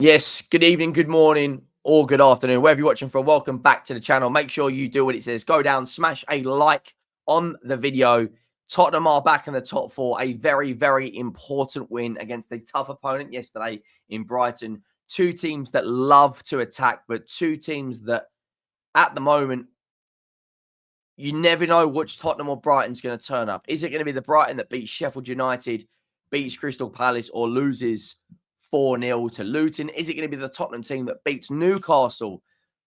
Yes, good evening, good morning, or good afternoon, wherever you're watching from. Welcome back to the channel. Make sure you do what it says. Go down, smash a like on the video. Tottenham are back in the top four. A very, very important win against a tough opponent yesterday in Brighton. Two teams that love to attack, but two teams that at the moment, you never know which Tottenham or Brighton's going to turn up. Is it going to be the Brighton that beats Sheffield United, beats Crystal Palace, or loses 4-0 to Luton? Is it going to be the Tottenham team that beats Newcastle,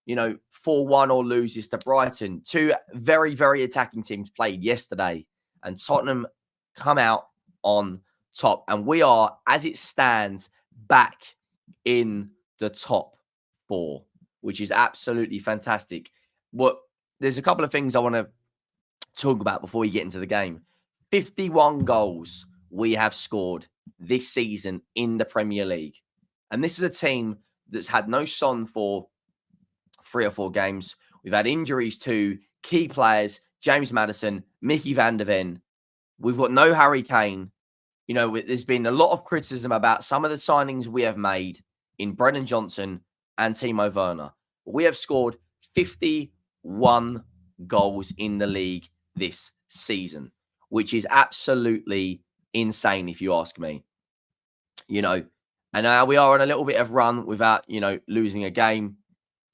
4-1 or loses to Brighton? Two very, very attacking teams played yesterday, and Tottenham come out on top. And we are, as it stands, back in the top four, which is absolutely fantastic. There's a couple of things I want to talk about before we get into the game. 51 goals we have scored this season in the Premier League. And this is a team that's had no Son for 3 or 4 games. We've had injuries to key players, James Maddison, Mickey van der Ven. We've got no Harry Kane. There's been a lot of criticism about some of the signings we have made in Brennan Johnson and Timo Werner. We have scored 51 goals in the league this season, which is absolutely insane if you ask me. And now we are on a little bit of run without, losing a game,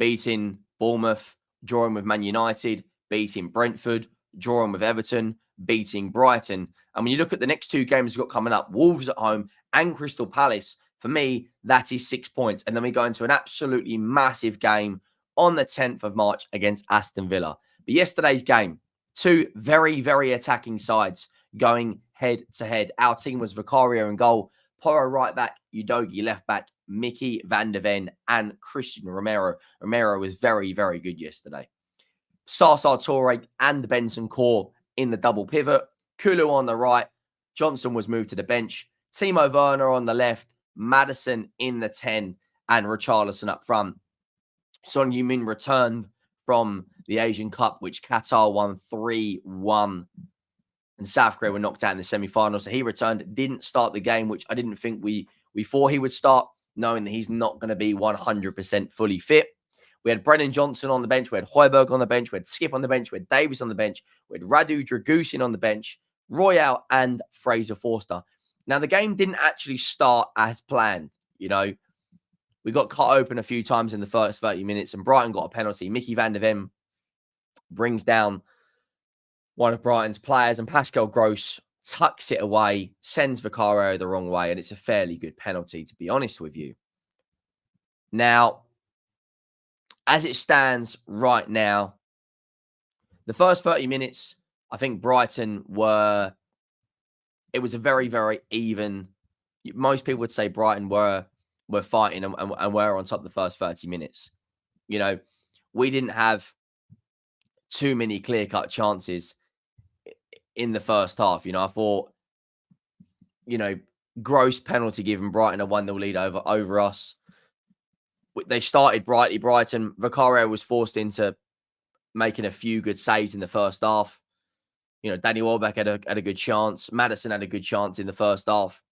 beating Bournemouth, drawing with Man United, beating Brentford, drawing with Everton, beating Brighton. And when you look at the next 2 games we've got coming up, Wolves at home and Crystal Palace, for me, that is 6 points. And then we go into an absolutely massive game on the 10th of March against Aston Villa. But yesterday's game, 2 very, very attacking sides going head to head. Our team was Vicario in goal, Porro right back, Udogie left back, Mickey van der Ven, and Christian Romero. Romero was very, very good yesterday. Sasa Toure and Benson Core in the double pivot. Kulu on the right. Johnson was moved to the bench. Timo Werner on the left. Maddison in the 10. And Richarlison up front. Son Heung-min returned from the Asian Cup, which Qatar won 3-1. And South Korea were knocked out in the semi-final. So he returned, didn't start the game, which I didn't think we thought he would start, knowing that he's not going to be 100% fully fit. We had Brennan Johnson on the bench. We had Højbjerg on the bench. We had Skip on the bench. We had Davies on the bench. We had Radu Dragusin on the bench, Royale and Fraser Forster. Now, the game didn't actually start as planned. We got cut open a few times in the first 30 minutes, and Brighton got a penalty. Mickey van der Ven brings down one of Brighton's players, and Pascal Gross tucks it away, sends Vicario the wrong way, and it's a fairly good penalty, to be honest with you. Now, as it stands right now, the first 30 minutes, I think Brighton it was a very, very even. Most people would say Brighton were fighting and were on top of the first 30 minutes. We didn't have too many clear-cut chances in the first half. I thought, gross penalty giving Brighton a 1-0 lead over us. They started brightly, Brighton. Vicario was forced into making a few good saves in the first half. Danny Welbeck had a good chance. Maddison had a good chance in the first half.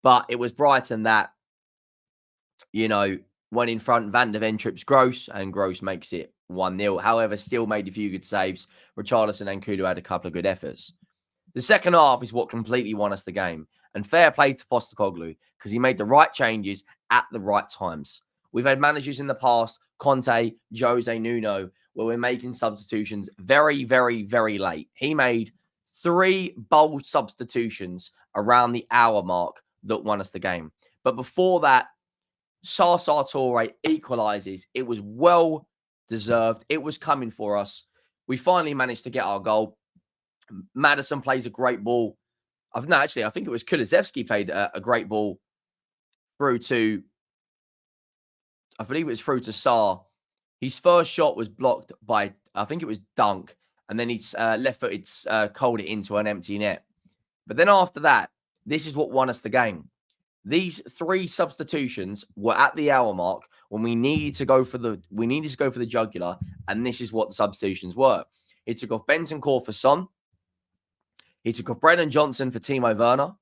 But it was Brighton that, went in front. Van der Ven trips Gross, and Gross makes it 1-0. However, still made a few good saves. Richarlison and Kudu had a couple of good efforts. The second half is what completely won us the game. And fair play to Postecoglou, because he made the right changes at the right times. We've had managers in the past, Conte, Jose, Nuno, where we're making substitutions very, very, very late. He made 3 bold substitutions around the hour mark that won us the game. But before that, Sasa Toure equalises. It was well deserved. It was coming for us. We finally managed to get our goal. Maddison plays a great ball. I think it was Kulusevski played a great ball through to, I believe it was through to Sarr. His first shot was blocked by, I think it was Dunk, and then he's left-footed cold it into an empty net. But then after that, this is what won us the game. These 3 substitutions were at the hour mark when we needed to go for the jugular, and this is what the substitutions were. He took off Benson Core for Son. He took off Brennan Johnson for Timo Werner.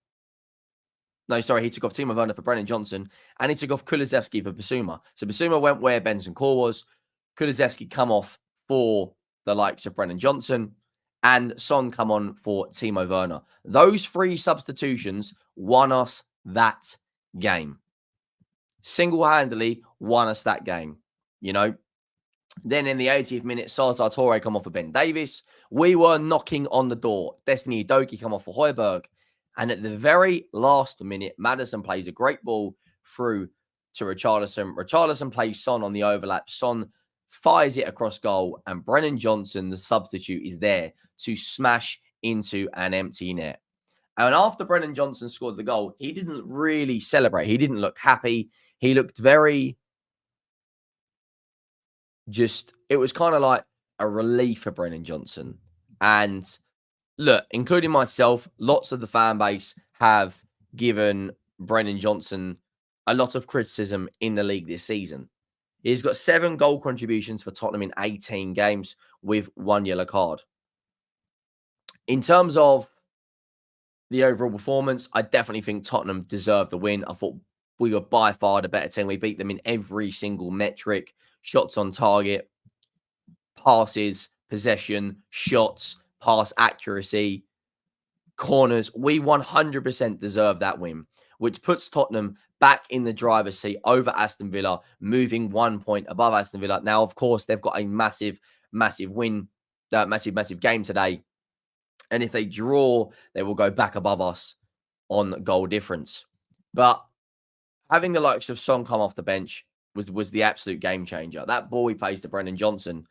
No, sorry, he took off Timo Werner for Brennan Johnson, and he took off Kulusevski for Basuma. So Basuma went where Benson Core was. Kulusevski come off for the likes of Brennan Johnson, and Son come on for Timo Werner. Those 3 substitutions won us that game. Single-handedly won us that game, you know. Then in the 80th minute, Sazar Toure come off for Ben Davies. We were knocking on the door. Destiny Udogie come off for Højbjerg. And at the very last minute, Maddison plays a great ball through to Richarlison. Richarlison plays Son on the overlap. Son fires it across goal. And Brennan Johnson, the substitute, is there to smash into an empty net. And after Brennan Johnson scored the goal, he didn't really celebrate. He didn't look happy. He looked very... it was kind of like a relief for Brennan Johnson. And look, including myself, lots of the fan base have given Brennan Johnson a lot of criticism in the league this season. He's got 7 goal contributions for Tottenham in 18 games with 1 yellow card. In terms of the overall performance, I definitely think Tottenham deserved the win. I thought we were by far the better team. We beat them in every single metric. Shots on target, passes, possession, shots, pass accuracy, corners. We 100% deserve that win, which puts Tottenham back in the driver's seat over Aston Villa, moving 1 point above Aston Villa. Now, of course, they've got a massive win, massive game today. And if they draw, they will go back above us on goal difference. But having the likes of Son come off the bench was the absolute game changer. That ball he plays to Brennan Johnson,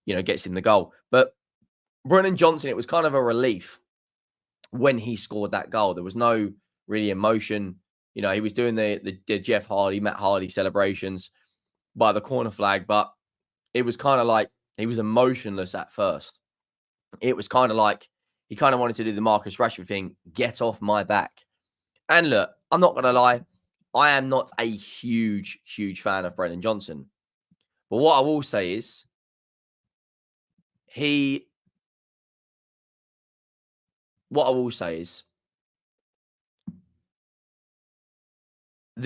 gets in the goal. But Brennan Johnson, it was kind of a relief when he scored that goal. There was no really emotion. He was doing the Jeff Hardy, Matt Hardy celebrations by the corner flag, but it was kind of like he was emotionless at first. It was kind of like he kind of wanted to do the Marcus Rashford thing, get off my back. And look, I'm not going to lie, I am not a huge fan of Brennan Johnson. But what I will say is, the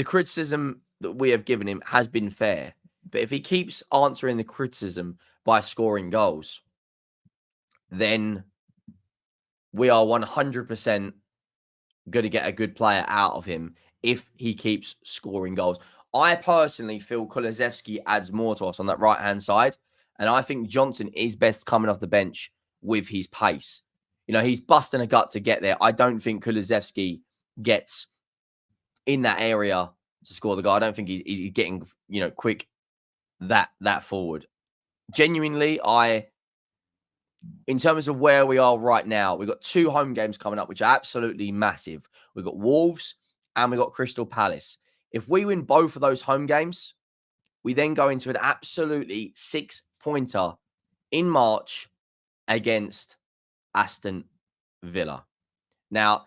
criticism that we have given him has been fair. But if he keeps answering the criticism by scoring goals, then we are 100% going to get a good player out of him if he keeps scoring goals. I personally feel Kulusevski adds more to us on that right-hand side. And I think Johnson is best coming off the bench with his pace. He's busting a gut to get there. I don't think Kulusevski gets in that area to score the goal. I don't think he's getting, quick that forward. Genuinely, in terms of where we are right now, we've got 2 home games coming up, which are absolutely massive. We've got Wolves and we've got Crystal Palace. If we win both of those home games, we then go into an absolutely 6-pointer in March against Aston Villa. Now,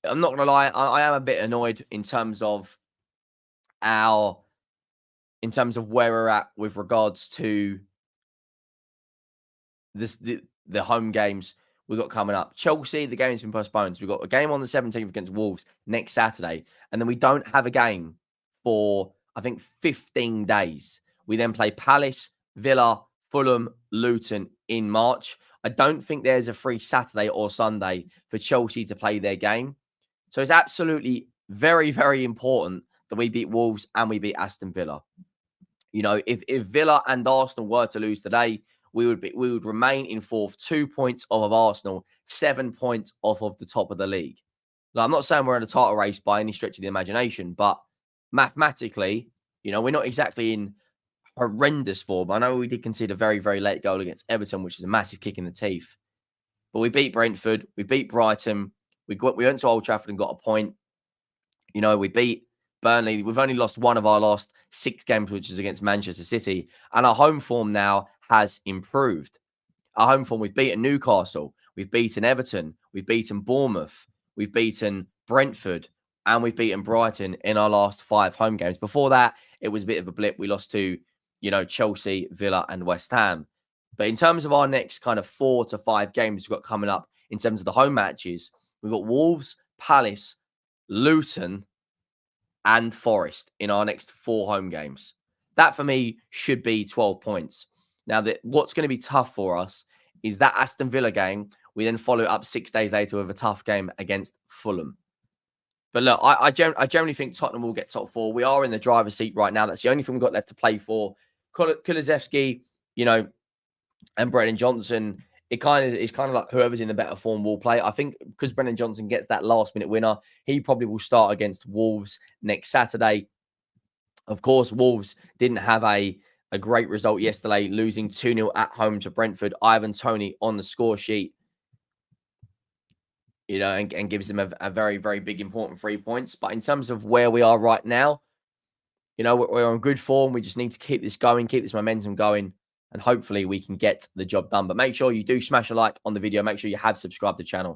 I'm not going to lie, I am a bit annoyed in terms of where we're at with regards to the home games we've got coming up. Chelsea, the game has been postponed. So we've got a game on the 17th against Wolves next Saturday. And then we don't have a game for, I think, 15 days. We then play Palace, Villa, Fulham, Luton in March. I don't think there's a free Saturday or Sunday for Chelsea to play their game. So it's absolutely very, very important that we beat Wolves and we beat Aston Villa. If Villa and Arsenal were to lose today, we would remain in 4th, 2 points off of Arsenal, 7 points off of the top of the league. Now, I'm not saying we're in a title race by any stretch of the imagination, but mathematically, we're not exactly in horrendous form. I know we did concede a very, very late goal against Everton, which is a massive kick in the teeth. But we beat Brentford, we beat Brighton, we went to Old Trafford and got a point. We beat Burnley. We've only lost one of our last 6 games, which is against Manchester City. And our home form now has improved. Our home form, we've beaten Newcastle, we've beaten Everton, we've beaten Bournemouth, we've beaten Brentford, and we've beaten Brighton in our last 5 home games. Before that, it was a bit of a blip. We lost to, Chelsea, Villa, and West Ham. But in terms of our next kind of 4 to 5 games we've got coming up in terms of the home matches, we've got Wolves, Palace, Luton, and Forest in our next 4 home games. That for me should be 12 points. Now, what's going to be tough for us is that Aston Villa game. We then follow it up 6 days later with a tough game against Fulham. But look, I generally think Tottenham will get top 4. We are in the driver's seat right now. That's the only thing we've got left to play for. Kulusevski, and Brennan Johnson. It's kind of like whoever's in the better form will play. I think because Brennan Johnson gets that last minute winner, he probably will start against Wolves next Saturday. Of course, Wolves didn't have a great result yesterday, losing 2-0 at home to Brentford. Ivan Toney on the score sheet, and gives them a very, very big, important 3 points. But in terms of where we are right now, we're on good form. We just need to keep this going, keep this momentum going, and hopefully we can get the job done. But make sure you do smash a like on the video. Make sure you have subscribed to the channel.